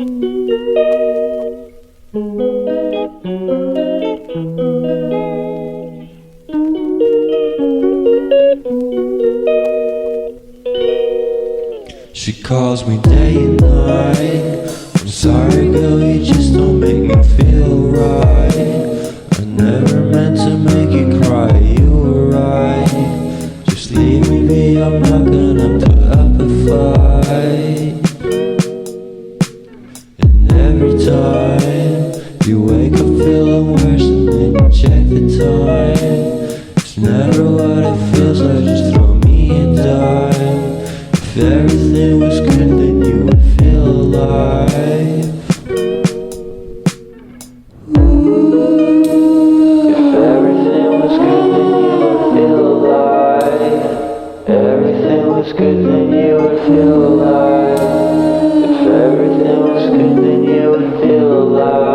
She calls me day and night. I'm sorry girl, you just don't make me feel right. I never meant to make you cry, you were right. Just leave me be, I'm not gonna put up a fight. And every time you wake up feeling worse and then you check the time. It's never what it feels like, just throw me a dime. If everything was good, then you would feel alive. If everything was good, then you would feel alive. Everything was good, then you would feel alive. If everything was good, then you would feel alive.